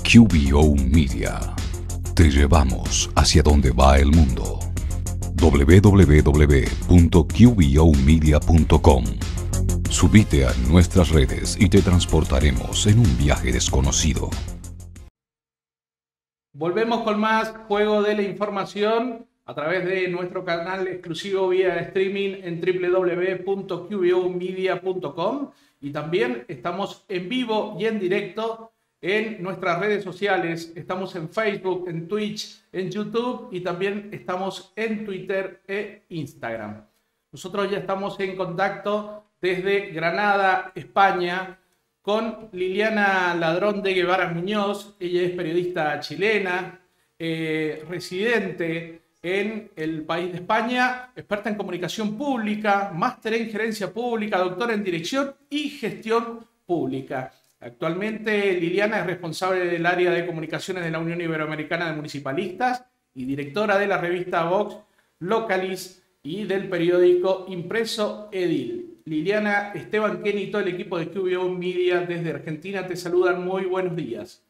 QBO Media. Te llevamos hacia donde va el mundo. www.qbomedia.com. Subite a nuestras redes y te transportaremos en un viaje desconocido. Volvemos con más Juego de la Información a través de nuestro canal exclusivo vía streaming en www.qbomedia.com, y también estamos en vivo y en directo en nuestras redes sociales. Estamos en Facebook, en Twitch, en YouTube, y también estamos en Twitter e Instagram. Nosotros ya estamos en contacto desde Granada, España, con Liliana Ladrón de Guevara Muñoz. Ella es periodista chilena, residente en el país de España, experta en comunicación pública, máster en gerencia pública, doctora en dirección y gestión pública. Actualmente Liliana es responsable del área de comunicaciones de la Unión Iberoamericana de Municipalistas y directora de la revista Vox Localis y del periódico impreso Edil. Liliana, Esteban Kenny y todo el equipo de QBO Media desde Argentina te saludan. Muy buenos días.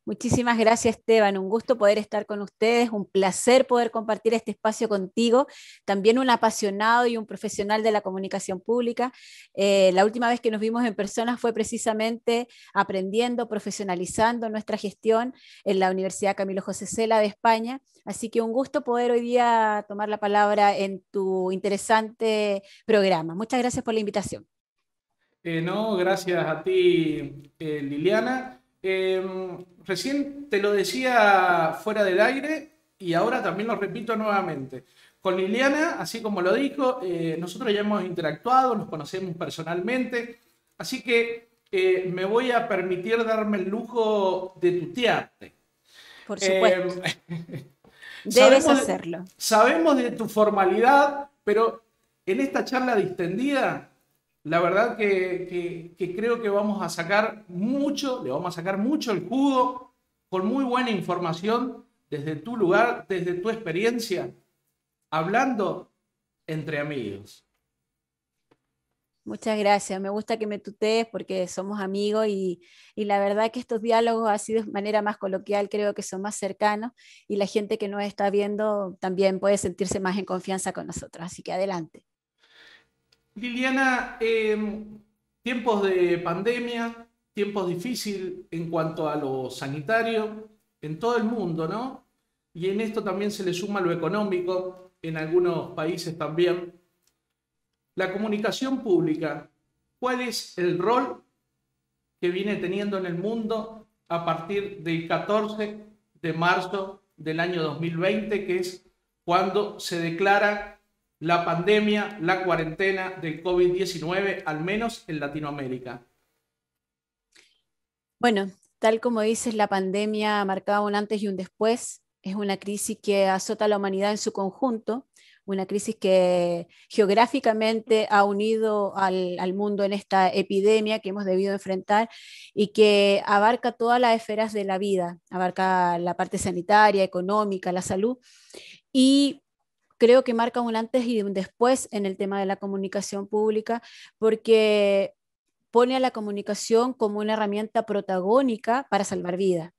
Muchísimas gracias, Esteban. Un gusto poder estar con ustedes, un placer poder compartir este espacio contigo. También un apasionado y un profesional de la comunicación pública. La última vez que nos vimos en persona fue precisamente aprendiendo, profesionalizando nuestra gestión en la Universidad Camilo José Cela de España. Así que un gusto poder hoy día tomar la palabra en tu interesante programa. Muchas gracias por la invitación. No, gracias a ti, Liliana. Recién te lo decía fuera del aire y ahora también lo repito nuevamente. Con Liliana, así como lo dijo, nosotros ya hemos interactuado, nos conocemos personalmente, así que me voy a permitir darme el lujo de tutearte. Por supuesto. Debes hacerlo. Sabemos de tu formalidad, pero en esta charla distendida, la verdad que creo que vamos a sacar mucho, le vamos a sacar mucho el jugo, con muy buena información desde tu lugar, desde tu experiencia, hablando entre amigos. Muchas gracias, me gusta que me tutees porque somos amigos y la verdad que estos diálogos así de manera más coloquial creo que son más cercanos y la gente que nos está viendo también puede sentirse más en confianza con nosotros, así que adelante. Liliana, tiempos de pandemia, tiempos difíciles en cuanto a lo sanitario en todo el mundo, ¿no? Y en esto también se le suma lo económico, en algunos países también. La comunicación pública, ¿cuál es el rol que viene teniendo en el mundo a partir del 14 de marzo del año 2020, que es cuando se declara la pandemia, la cuarentena del COVID-19, al menos en Latinoamérica? Bueno, tal como dices, la pandemia ha marcado un antes y un después. Es una crisis que azota a la humanidad en su conjunto, una crisis que geográficamente ha unido al mundo en esta epidemia que hemos debido enfrentar y que abarca todas las esferas de la vida, abarca la parte sanitaria, económica, la salud, y creo que marca un antes y un después en el tema de la comunicación pública, porque pone a la comunicación como una herramienta protagónica para salvar vidas.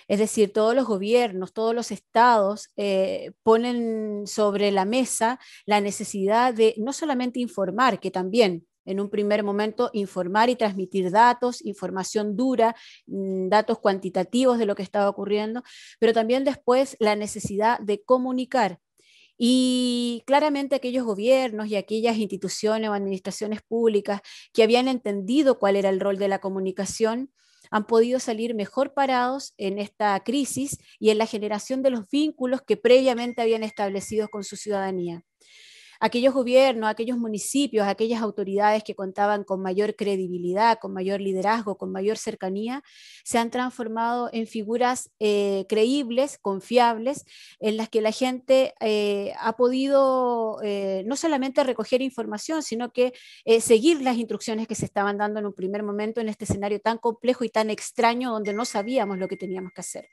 Es decir, todos los gobiernos, todos los estados ponen sobre la mesa la necesidad de no solamente informar, que también en un primer momento informar y transmitir datos, información dura, datos cuantitativos de lo que estaba ocurriendo, pero también después la necesidad de comunicar. Y claramente aquellos gobiernos y aquellas instituciones o administraciones públicas que habían entendido cuál era el rol de la comunicación han podido salir mejor parados en esta crisis y en la generación de los vínculos que previamente habían establecido con su ciudadanía. Aquellos gobiernos, aquellos municipios, aquellas autoridades que contaban con mayor credibilidad, con mayor liderazgo, con mayor cercanía, se han transformado en figuras creíbles, confiables, en las que la gente ha podido no solamente recoger información, sino que seguir las instrucciones que se estaban dando en un primer momento en este escenario tan complejo y tan extraño donde no sabíamos lo que teníamos que hacer.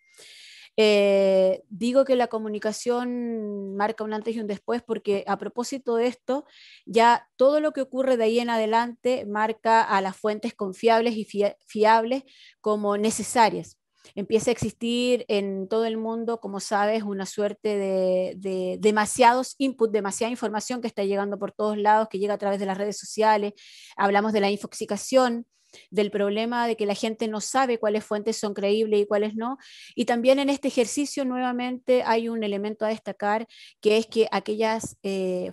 Digo que la comunicación marca un antes y un después porque a propósito de esto, ya todo lo que ocurre de ahí en adelante marca a las fuentes confiables y fiables como necesarias. empieza a existir en todo el mundo, como sabes, una suerte de demasiados inputs, demasiada información que está llegando por todos lados, que llega a través de las redes sociales. Hablamos de la infoxicación, del problema de que la gente no sabe cuáles fuentes son creíbles y cuáles no. Y también en este ejercicio nuevamente hay un elemento a destacar, que es que aquellas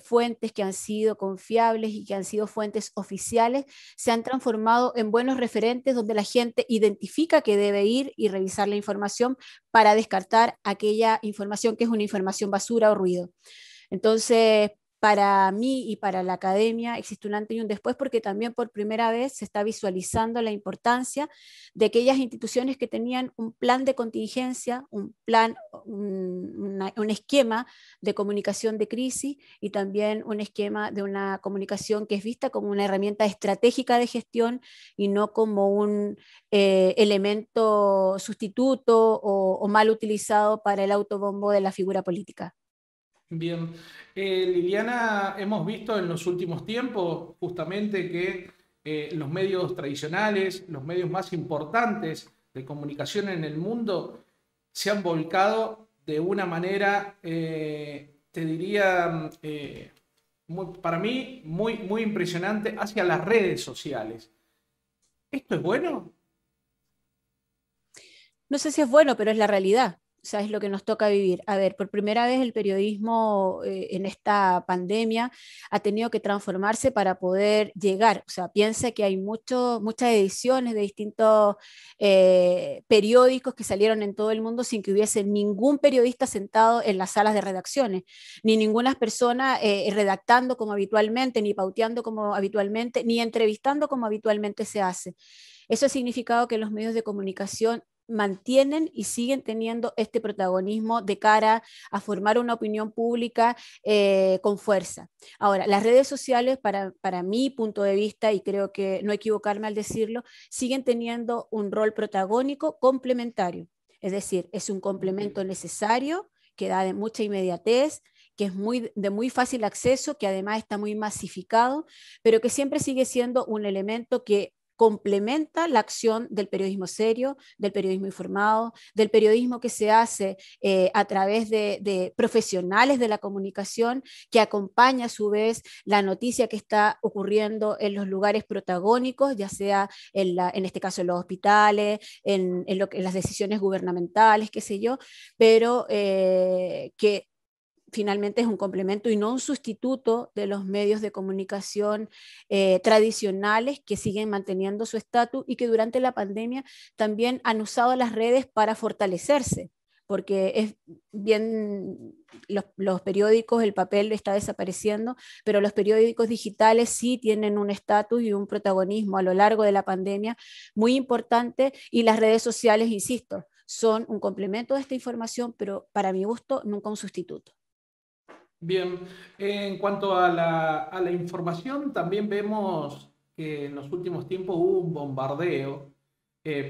fuentes que han sido confiables y que han sido fuentes oficiales se han transformado en buenos referentes donde la gente identifica que debe ir y revisar la información para descartar aquella información que es una información basura o ruido. Entonces, para mí y para la academia existe un antes y un después porque también por primera vez se está visualizando la importancia de aquellas instituciones que tenían un plan de contingencia, un plan, un esquema de comunicación de crisis y también un esquema de una comunicación que es vista como una herramienta estratégica de gestión y no como un elemento sustituto o mal utilizado para el autobombo de la figura política. Bien. Liliana, hemos visto en los últimos tiempos justamente que los medios tradicionales, los medios más importantes de comunicación en el mundo, se han volcado de una manera, te diría, para mí, muy impresionante hacia las redes sociales. ¿Esto es bueno? No sé si es bueno, pero es la realidad. O sea, es lo que nos toca vivir. A ver, por primera vez el periodismo en esta pandemia ha tenido que transformarse para poder llegar. O sea, piensa que hay muchas ediciones de distintos periódicos que salieron en todo el mundo sin que hubiese ningún periodista sentado en las salas de redacciones, ni ninguna persona redactando como habitualmente, ni pauteando como habitualmente, ni entrevistando como habitualmente se hace. Eso ha significado que los medios de comunicación mantienen y siguen teniendo este protagonismo de cara a formar una opinión pública con fuerza. Ahora, las redes sociales, para mi punto de vista, y creo que no equivocarme al decirlo, siguen teniendo un rol protagónico complementario. Es decir, es un complemento necesario que da de mucha inmediatez, que es de muy fácil acceso, que además está muy masificado, pero que siempre sigue siendo un elemento que complementa la acción del periodismo serio, del periodismo informado, del periodismo que se hace a través de profesionales de la comunicación, que acompaña a su vez la noticia que está ocurriendo en los lugares protagónicos, ya sea en este caso en los hospitales, en las decisiones gubernamentales, qué sé yo, pero que finalmente es un complemento y no un sustituto de los medios de comunicación tradicionales que siguen manteniendo su estatus y que durante la pandemia también han usado las redes para fortalecerse, porque es bien, los periódicos, el papel está desapareciendo, pero los periódicos digitales sí tienen un estatus y un protagonismo a lo largo de la pandemia muy importante y las redes sociales, insisto, son un complemento de esta información, pero para mi gusto nunca un sustituto. Bien, en cuanto a la información, también vemos que en los últimos tiempos hubo un bombardeo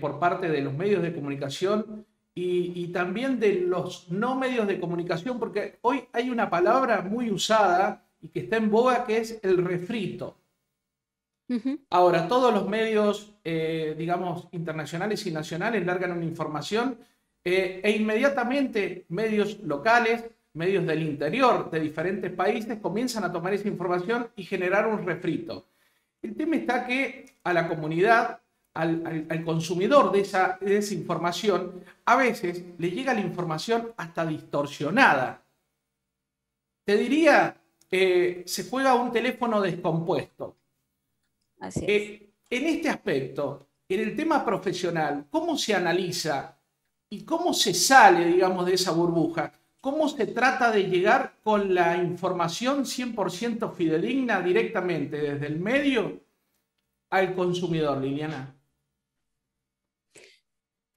por parte de los medios de comunicación y también de los no medios de comunicación, porque hoy hay una palabra muy usada y que está en boga que es el refrito. Ahora, todos los medios, digamos, internacionales y nacionales largan una información e inmediatamente medios locales, medios del interior de diferentes países comienzan a tomar esa información y generar un refrito. El tema está que a la comunidad, al consumidor de esa información, a veces le llega la información hasta distorsionada. Te diría, se juega un teléfono descompuesto. Así es. En este aspecto, en el tema profesional, ¿cómo se analiza y cómo se sale, digamos, de esa burbuja? ¿Cómo se trata de llegar con la información 100% fidedigna directamente desde el medio al consumidor, Liliana?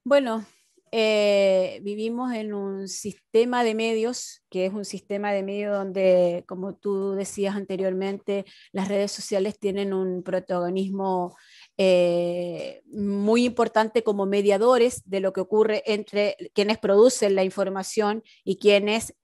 Bueno, vivimos en un sistema de medios, que es un sistema de medios donde, como tú decías anteriormente, las redes sociales tienen un protagonismo muy importante como mediadores de lo que ocurre entre quienes producen la información y quienes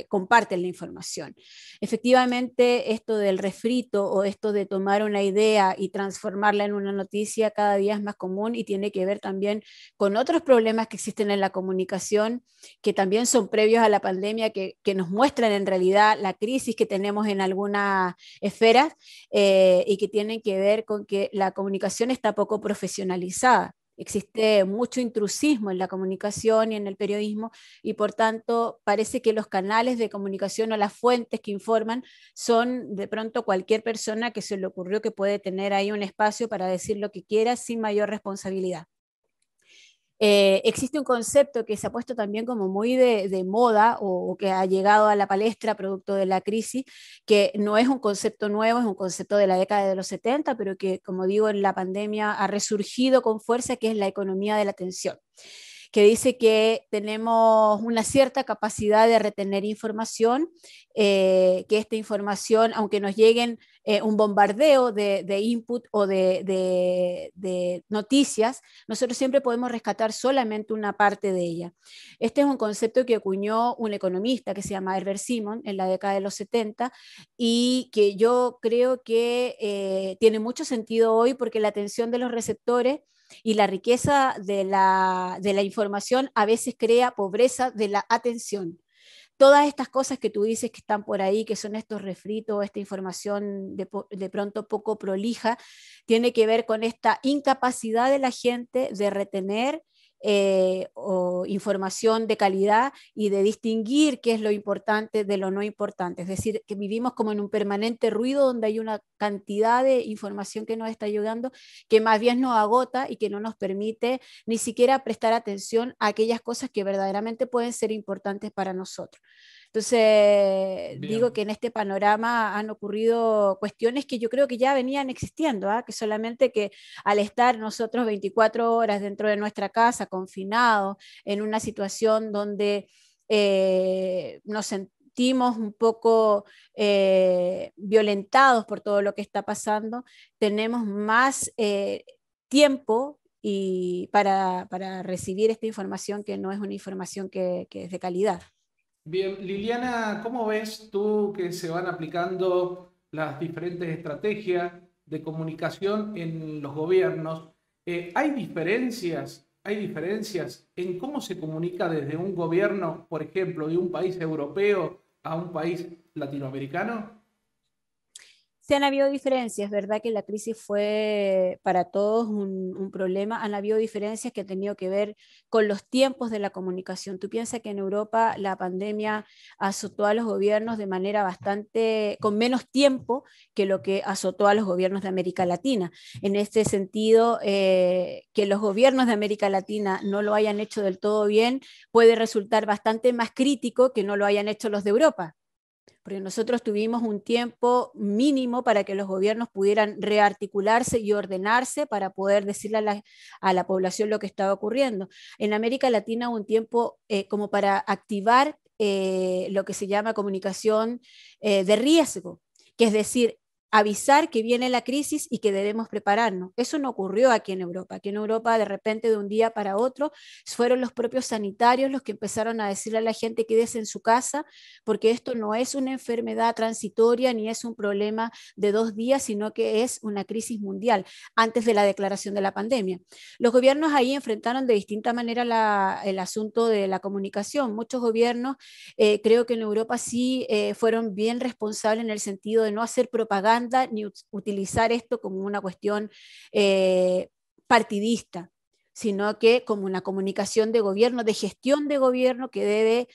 comparten la información. Efectivamente, esto del refrito o esto de tomar una idea y transformarla en una noticia cada día es más común y tiene que ver también con otros problemas que existen en la comunicación, que también son previos a la pandemia, que nos muestran en realidad la crisis que tenemos en algunas esferas y que tienen que ver con que la comunicación está poco profesionalizada. Existe mucho intrusismo en la comunicación y en el periodismo y por tanto parece que los canales de comunicación o las fuentes que informan son de pronto cualquier persona que se le ocurrió que puede tener ahí un espacio para decir lo que quiera sin mayor responsabilidad. Existe un concepto que se ha puesto también como muy de moda o que ha llegado a la palestra producto de la crisis, que no es un concepto nuevo, es un concepto de la década de los 70, pero que, como digo, en la pandemia ha resurgido con fuerza, que es la economía de la atención, que dice que tenemos una cierta capacidad de retener información, que esta información, aunque nos lleguen un bombardeo de input o de noticias, nosotros siempre podemos rescatar solamente una parte de ella. Este es un concepto que acuñó un economista que se llama Herbert Simon en la década de los 70 y que yo creo que tiene mucho sentido hoy porque la atención de los receptores y la riqueza de la información a veces crea pobreza de la atención. Todas estas cosas que tú dices que están por ahí, que son estos refritos, esta información de pronto poco prolija, tiene que ver con esta incapacidad de la gente de retener o información de calidad y de distinguir qué es lo importante de lo no importante. Es decir, que vivimos como en un permanente ruido donde hay una cantidad de información que nos está ayudando, que más bien nos agota y que no nos permite ni siquiera prestar atención a aquellas cosas que verdaderamente pueden ser importantes para nosotros. Entonces, digo Bien. que en este panorama han ocurrido cuestiones que yo creo que ya venían existiendo, que solamente que al estar nosotros 24 horas dentro de nuestra casa, confinados, en una situación donde nos sentimos un poco violentados por todo lo que está pasando, tenemos más tiempo y para recibir esta información que no es una información que es de calidad. Bien, Liliana, ¿cómo ves tú que se van aplicando las diferentes estrategias de comunicación en los gobiernos? ¿Hay diferencias en cómo se comunica desde un gobierno, por ejemplo, de un país europeo a un país latinoamericano? Sí han habido diferencias, ¿verdad? Que la crisis fue para todos un problema. Han habido diferencias que han tenido que ver con los tiempos de la comunicación. Tú piensas que en Europa la pandemia azotó a los gobiernos de manera bastante, con menos tiempo que lo que azotó a los gobiernos de América Latina. En este sentido, que los gobiernos de América Latina no lo hayan hecho del todo bien puede resultar bastante más crítico que no lo hayan hecho los de Europa, porque nosotros tuvimos un tiempo mínimo para que los gobiernos pudieran rearticularse y ordenarse para poder decirle a la población lo que estaba ocurriendo. En América Latina un tiempo como para activar lo que se llama comunicación de riesgo, que es decir, avisar que viene la crisis y que debemos prepararnos. Eso no ocurrió aquí en Europa. Aquí en Europa, de repente, de un día para otro, fueron los propios sanitarios los que empezaron a decirle a la gente quédese en su casa, porque esto no es una enfermedad transitoria ni es un problema de 2 días, sino que es una crisis mundial, antes de la declaración de la pandemia. Los gobiernos ahí enfrentaron de distinta manera el asunto de la comunicación. Muchos gobiernos, creo que en Europa sí fueron bien responsables en el sentido de no hacer propaganda ni utilizar esto como una cuestión partidista, sino que como una comunicación de gobierno, de gestión de gobierno que debe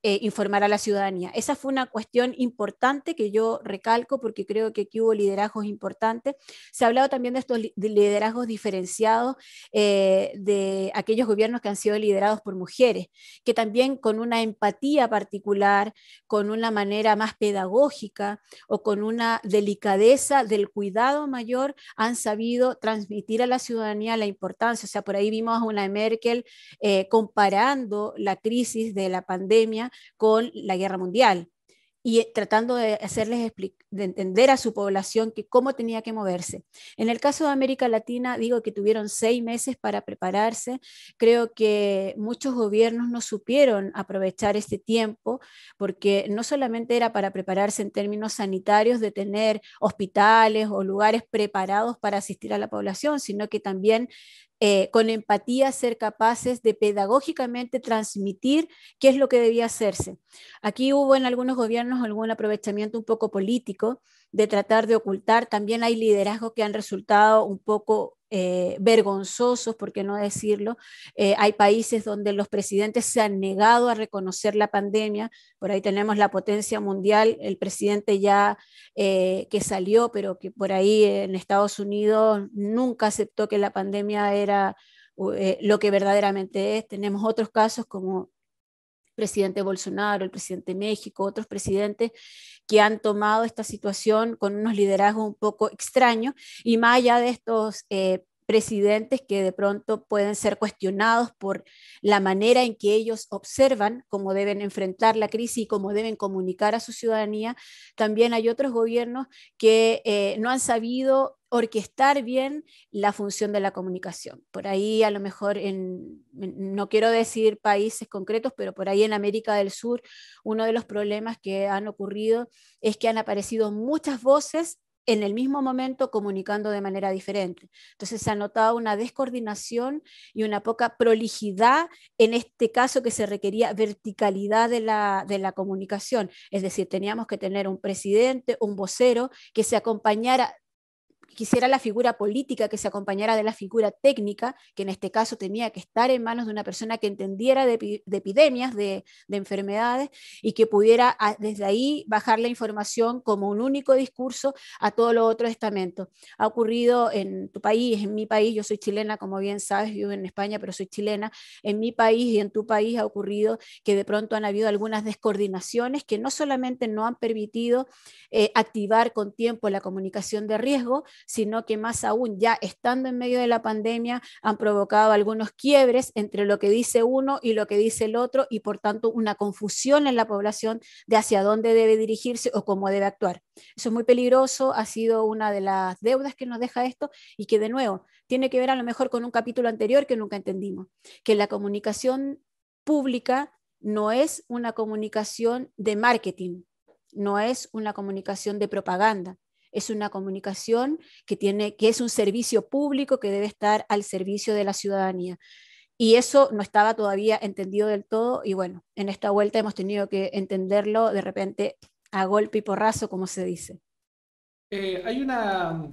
informar a la ciudadanía. Esa fue una cuestión importante que yo recalco porque creo que aquí hubo liderazgos importantes. Se ha hablado también de estos liderazgos diferenciados de aquellos gobiernos que han sido liderados por mujeres, que también con una empatía particular, con una manera más pedagógica o con una delicadeza del cuidado mayor han sabido transmitir a la ciudadanía la importancia. O sea, por ahí vimos a una Merkel comparando la crisis de la pandemia con la guerra mundial, y tratando de hacerles de entender a su población que cómo tenía que moverse. En el caso de América Latina, digo que tuvieron 6 meses para prepararse. Creo que muchos gobiernos no supieron aprovechar este tiempo, porque no solamente era para prepararse en términos sanitarios, de tener hospitales o lugares preparados para asistir a la población, sino que también con empatía ser capaces de pedagógicamente transmitir qué es lo que debía hacerse. Aquí hubo en algunos gobiernos algún aprovechamiento un poco político de tratar de ocultar. También hay liderazgos que han resultado un poco vergonzosos, por qué no decirlo. Hay países donde los presidentes se han negado a reconocer la pandemia. Por ahí tenemos la potencia mundial, el presidente ya que salió, pero que por ahí en Estados Unidos nunca aceptó que la pandemia era lo que verdaderamente es. Tenemos otros casos como presidente Bolsonaro, el presidente de México, otros presidentes que han tomado esta situación con unos liderazgos un poco extraños, y más allá de estos presidentes que de pronto pueden ser cuestionados por la manera en que ellos observan cómo deben enfrentar la crisis y cómo deben comunicar a su ciudadanía, también hay otros gobiernos que no han sabido orquestar bien la función de la comunicación. Por ahí a lo mejor, no quiero decir países concretos, pero por ahí en América del Sur, uno de los problemas que han ocurrido es que han aparecido muchas voces en el mismo momento comunicando de manera diferente. Entonces se ha notado una descoordinación y una poca prolijidad, en este caso que se requería verticalidad de la comunicación. Es decir, teníamos que tener un presidente, un vocero que se acompañara, quisiera la figura política que se acompañara de la figura técnica, que en este caso tenía que estar en manos de una persona que entendiera de epidemias, de enfermedades, y que pudiera desde ahí bajar la información como un único discurso a todos los otros estamentos. Ha ocurrido en tu país, en mi país, yo soy chilena, como bien sabes, vivo en España, pero soy chilena. En mi país y en tu país ha ocurrido que de pronto han habido algunas descoordinaciones que no solamente no han permitido activar con tiempo la comunicación de riesgo, sino que más aún, ya estando en medio de la pandemia, han provocado algunos quiebres entre lo que dice uno y lo que dice el otro, y por tanto una confusión en la población de hacia dónde debe dirigirse o cómo debe actuar. Eso es muy peligroso, ha sido una de las deudas que nos deja esto, y que de nuevo tiene que ver a lo mejor con un capítulo anterior que nunca entendimos, que la comunicación pública no es una comunicación de marketing, no es una comunicación de propaganda, es una comunicación que es un servicio público que debe estar al servicio de la ciudadanía. Y eso no estaba todavía entendido del todo, y bueno, en esta vuelta hemos tenido que entenderlo de repente a golpe y porrazo, como se dice. Hay una,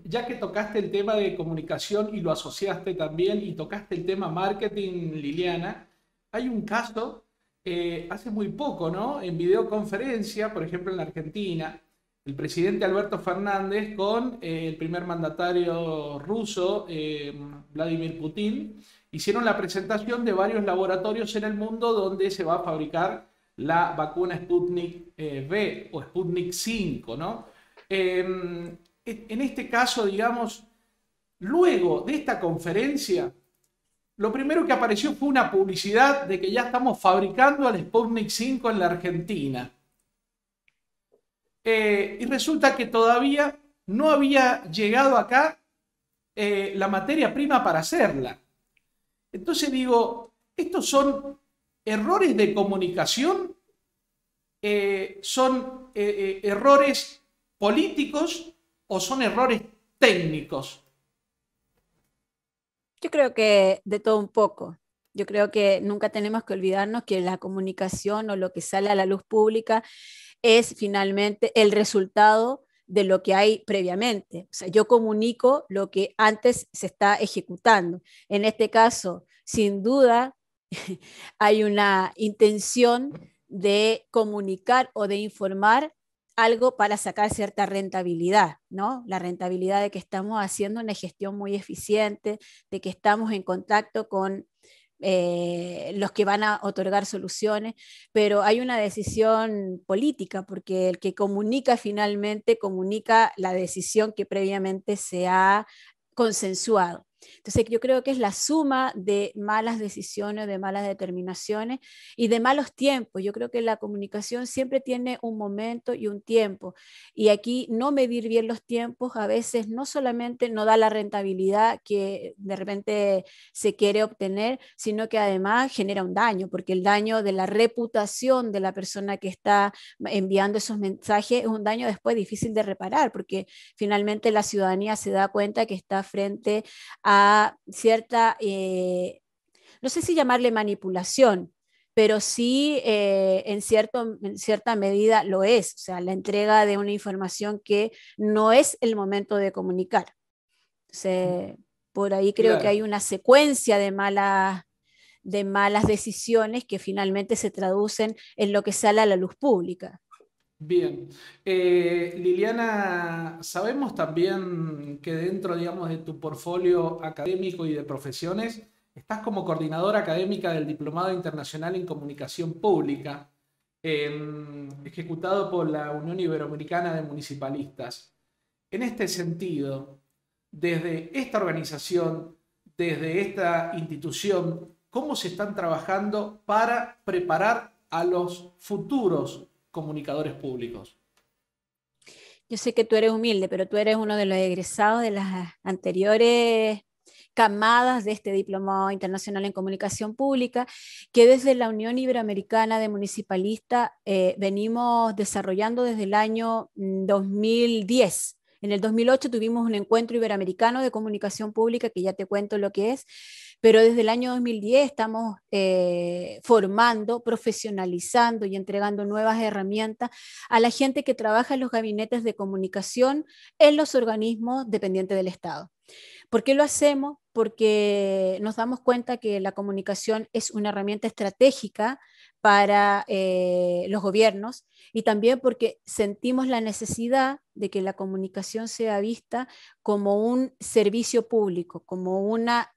ya que tocaste el tema de comunicación y lo asociaste también y tocaste el tema marketing, Liliana, hay un caso hace muy poco, ¿no? En videoconferencia, por ejemplo en la Argentina, el presidente Alberto Fernández con el primer mandatario ruso, Vladimir Putin, hicieron la presentación de varios laboratorios en el mundo donde se va a fabricar la vacuna Sputnik V o Sputnik 5, ¿no? En este caso, digamos, luego de esta conferencia, lo primero que apareció fue una publicidad de que ya estamos fabricando el Sputnik 5 en la Argentina. Y resulta que todavía no había llegado acá la materia prima para hacerla. Entonces digo, estos son errores de comunicación, son errores políticos o son errores técnicos. Yo creo que de todo un poco. Yo creo que nunca tenemos que olvidarnos que la comunicación o lo que sale a la luz pública es finalmente el resultado de lo que hay previamente. O sea, yo comunico lo que antes se está ejecutando. En este caso, sin duda, hay una intención de comunicar o de informar algo para sacar cierta rentabilidad, ¿no? La rentabilidad de que estamos haciendo una gestión muy eficiente, de que estamos en contacto con los que van a otorgar soluciones, pero hay una decisión política, porque el que comunica finalmente comunica la decisión que previamente se ha consensuado. Entonces yo creo que es la suma de malas decisiones, de malas determinaciones y de malos tiempos. Yo creo que la comunicación siempre tiene un momento y un tiempo. Y aquí no medir bien los tiempos a veces no solamente no da la rentabilidad que de repente se quiere obtener, sino que además genera un daño, porque el daño de la reputación de la persona que está enviando esos mensajes es un daño después difícil de reparar, porque finalmente la ciudadanía se da cuenta que está frente a cierta, no sé si llamarle manipulación, pero sí en cierta medida lo es, o sea, la entrega de una información que no es el momento de comunicar. Entonces, por ahí creo que Claro. hay una secuencia de malas decisiones que finalmente se traducen en lo que sale a la luz pública. Bien. Liliana, sabemos también que dentro, digamos, de tu portfolio académico y de profesiones, estás como coordinadora académica del Diplomado Internacional en Comunicación Pública, ejecutado por la Unión Iberoamericana de Municipalistas. En este sentido, desde esta organización, desde esta institución, ¿cómo se están trabajando para preparar a los futuros comunicadores públicos? Yo sé que tú eres humilde, pero tú eres uno de los egresados de las anteriores camadas de este Diplomado Internacional en Comunicación Pública, que desde la Unión Iberoamericana de Municipalistas venimos desarrollando desde el año 2010. En el 2008 tuvimos un encuentro iberoamericano de comunicación pública, que ya te cuento lo que es, pero desde el año 2010 estamos formando, profesionalizando y entregando nuevas herramientas a la gente que trabaja en los gabinetes de comunicación en los organismos dependientes del Estado. ¿Por qué lo hacemos? Porque nos damos cuenta que la comunicación es una herramienta estratégica para los gobiernos y también porque sentimos la necesidad de que la comunicación sea vista como un servicio público, como una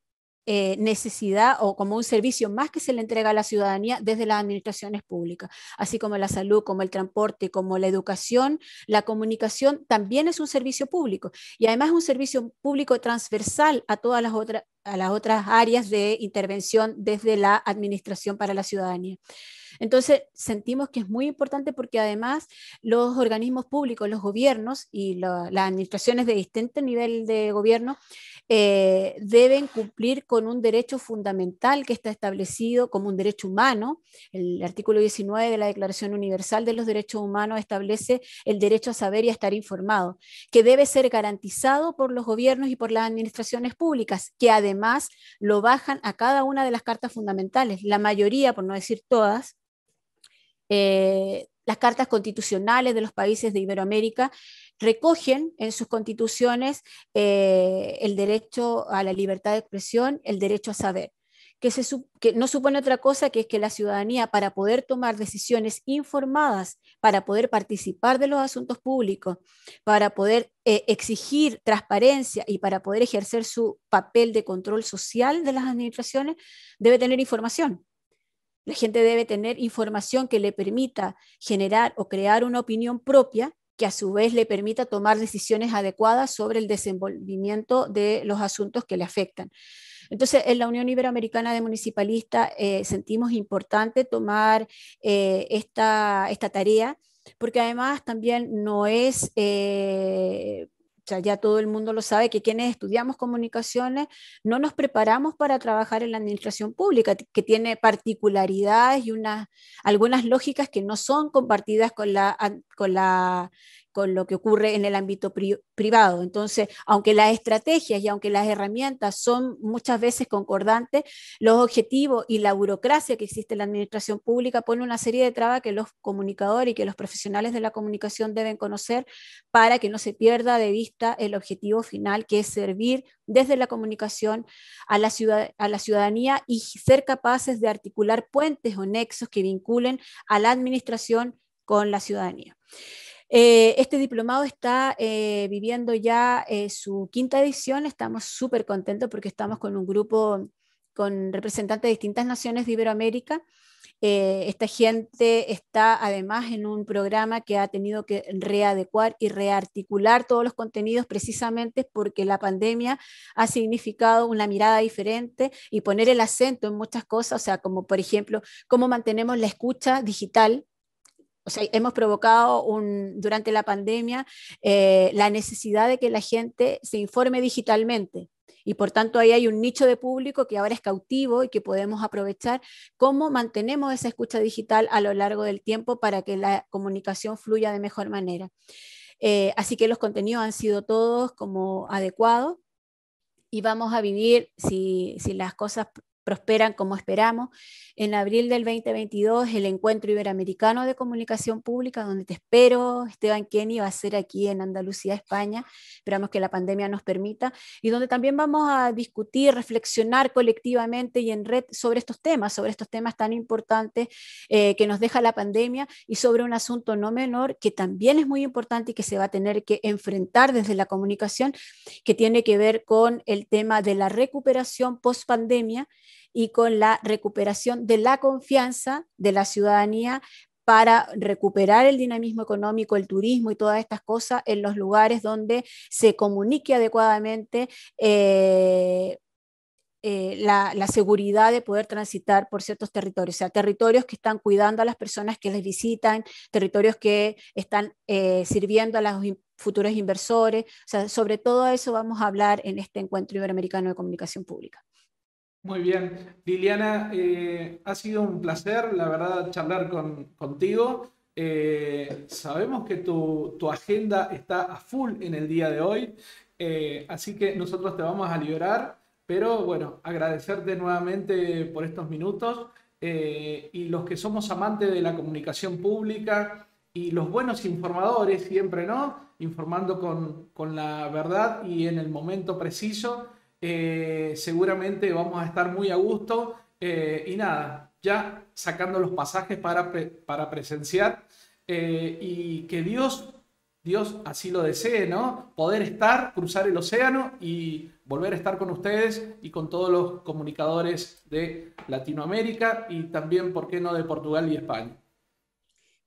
necesidad o como un servicio más que se le entrega a la ciudadanía desde las administraciones públicas, así como la salud, como el transporte, como la educación. La comunicación también es un servicio público y además es un servicio público transversal a todas las otras áreas de intervención desde la administración para la ciudadanía. Entonces, sentimos que es muy importante porque además los organismos públicos, los gobiernos y las administraciones de distinto nivel de gobierno deben cumplir con un derecho fundamental que está establecido como un derecho humano. El artículo 19 de la Declaración Universal de los Derechos Humanos establece el derecho a saber y a estar informado, que debe ser garantizado por los gobiernos y por las administraciones públicas, que además lo bajan a cada una de las cartas fundamentales. La mayoría, por no decir todas, las cartas constitucionales de los países de Iberoamérica recogen en sus constituciones el derecho a la libertad de expresión, el derecho a saber, que no supone otra cosa que es que la ciudadanía, para poder tomar decisiones informadas, para poder participar de los asuntos públicos, para poder exigir transparencia y para poder ejercer su papel de control social de las administraciones, debe tener información. La gente debe tener información que le permita generar o crear una opinión propia que a su vez le permita tomar decisiones adecuadas sobre el desenvolvimiento de los asuntos que le afectan. Entonces, en la Unión Iberoamericana de Municipalistas sentimos importante tomar esta tarea, porque además también no es o sea, ya todo el mundo lo sabe, que quienes estudiamos comunicaciones no nos preparamos para trabajar en la administración pública, que tiene particularidades y algunas lógicas que no son compartidas con lo que ocurre en el ámbito privado. Entonces, aunque las estrategias y aunque las herramientas son muchas veces concordantes, los objetivos y la burocracia que existe en la administración pública pone una serie de trabas que los comunicadores y que los profesionales de la comunicación deben conocer para que no se pierda de vista el objetivo final, que es servir desde la comunicación a la ciudadanía y ser capaces de articular puentes o nexos que vinculen a la administración con la ciudadanía. Este diplomado está viviendo ya su quinta edición. Estamos súper contentos porque estamos con un grupo con representantes de distintas naciones de Iberoamérica Esta gente está además en un programa que ha tenido que readecuar y rearticular todos los contenidos precisamente porque la pandemia ha significado una mirada diferente y poner el acento en muchas cosas, o sea, como por ejemplo, cómo mantenemos la escucha digital. O sea, hemos provocado durante la pandemia la necesidad de que la gente se informe digitalmente. Y por tanto ahí hay un nicho de público que ahora es cautivo y que podemos aprovechar. ¿Cómo mantenemos esa escucha digital a lo largo del tiempo para que la comunicación fluya de mejor manera? Así que los contenidos han sido todos como adecuados y vamos a vivir, si las cosas prosperan como esperamos, en abril del 2022 el Encuentro Iberoamericano de Comunicación Pública, donde te espero, Esteban Kenny, va a ser aquí en Andalucía, España. Esperamos que la pandemia nos permita, y donde también vamos a discutir, reflexionar colectivamente y en red sobre estos temas tan importantes que nos deja la pandemia, y sobre un asunto no menor que también es muy importante y que se va a tener que enfrentar desde la comunicación, que tiene que ver con el tema de la recuperación post pandemia y con la recuperación de la confianza de la ciudadanía para recuperar el dinamismo económico, el turismo y todas estas cosas en los lugares donde se comunique adecuadamente la seguridad de poder transitar por ciertos territorios, o sea, territorios que están cuidando a las personas que les visitan, territorios que están sirviendo a los futuros inversores. O sea, sobre todo eso vamos a hablar en este Encuentro Iberoamericano de Comunicación Pública. Muy bien, Liliana, ha sido un placer, la verdad, charlar contigo. Sabemos que tu agenda está a full en el día de hoy, así que nosotros te vamos a liberar, pero bueno, agradecerte nuevamente por estos minutos, y los que somos amantes de la comunicación pública y los buenos informadores siempre, ¿no? Informando con la verdad y en el momento preciso. Seguramente vamos a estar muy a gusto, y nada, ya sacando los pasajes para presenciar, y que Dios así lo desee, ¿no? Poder cruzar el océano y volver a estar con ustedes y con todos los comunicadores de Latinoamérica y también, ¿por qué no?, de Portugal y España.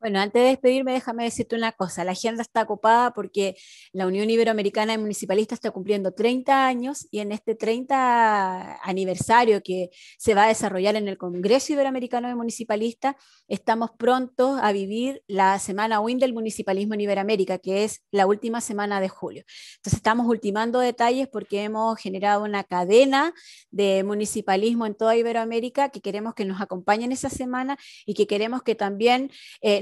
Bueno, antes de despedirme, déjame decirte una cosa. La agenda está copada porque la Unión Iberoamericana de Municipalistas está cumpliendo 30 años, y en este 30 aniversario que se va a desarrollar en el Congreso Iberoamericano de Municipalistas, estamos prontos a vivir la Semana WIN del Municipalismo en Iberoamérica, que es la última semana de julio. Entonces estamos ultimando detalles porque hemos generado una cadena de municipalismo en toda Iberoamérica que queremos que nos acompañen esa semana, y que queremos que también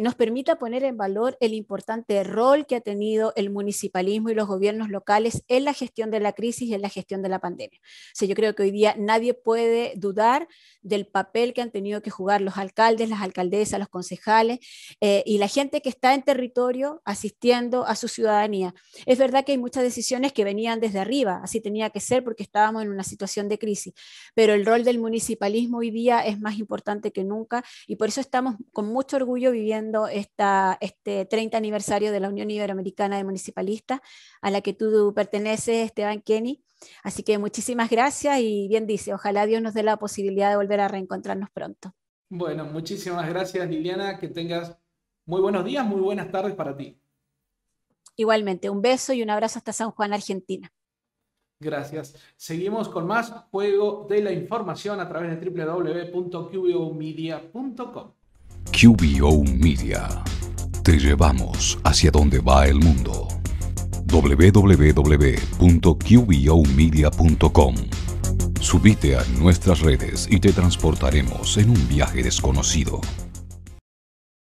nos permita poner en valor el importante rol que ha tenido el municipalismo y los gobiernos locales en la gestión de la crisis y en la gestión de la pandemia. O sea, yo creo que hoy día nadie puede dudar del papel que han tenido que jugar los alcaldes, las alcaldesas, los concejales y la gente que está en territorio asistiendo a su ciudadanía. Es verdad que hay muchas decisiones que venían desde arriba, así tenía que ser porque estábamos en una situación de crisis, pero el rol del municipalismo hoy día es más importante que nunca, y por eso estamos con mucho orgullo viviendo este 30 aniversario de la Unión Iberoamericana de Municipalistas, a la que tú perteneces, Esteban Kenny. Así que muchísimas gracias, y bien dice, ojalá Dios nos dé la posibilidad de volver a reencontrarnos pronto. Bueno, muchísimas gracias, Liliana, que tengas muy buenos días, muy buenas tardes para ti. Igualmente, un beso y un abrazo hasta San Juan, Argentina. Gracias. Seguimos con más Juego de la Información a través de www.qbomedia.com. QBO Media. Te llevamos hacia donde va el mundo. www.qbomedia.com. Subite a nuestras redes y te transportaremos en un viaje desconocido.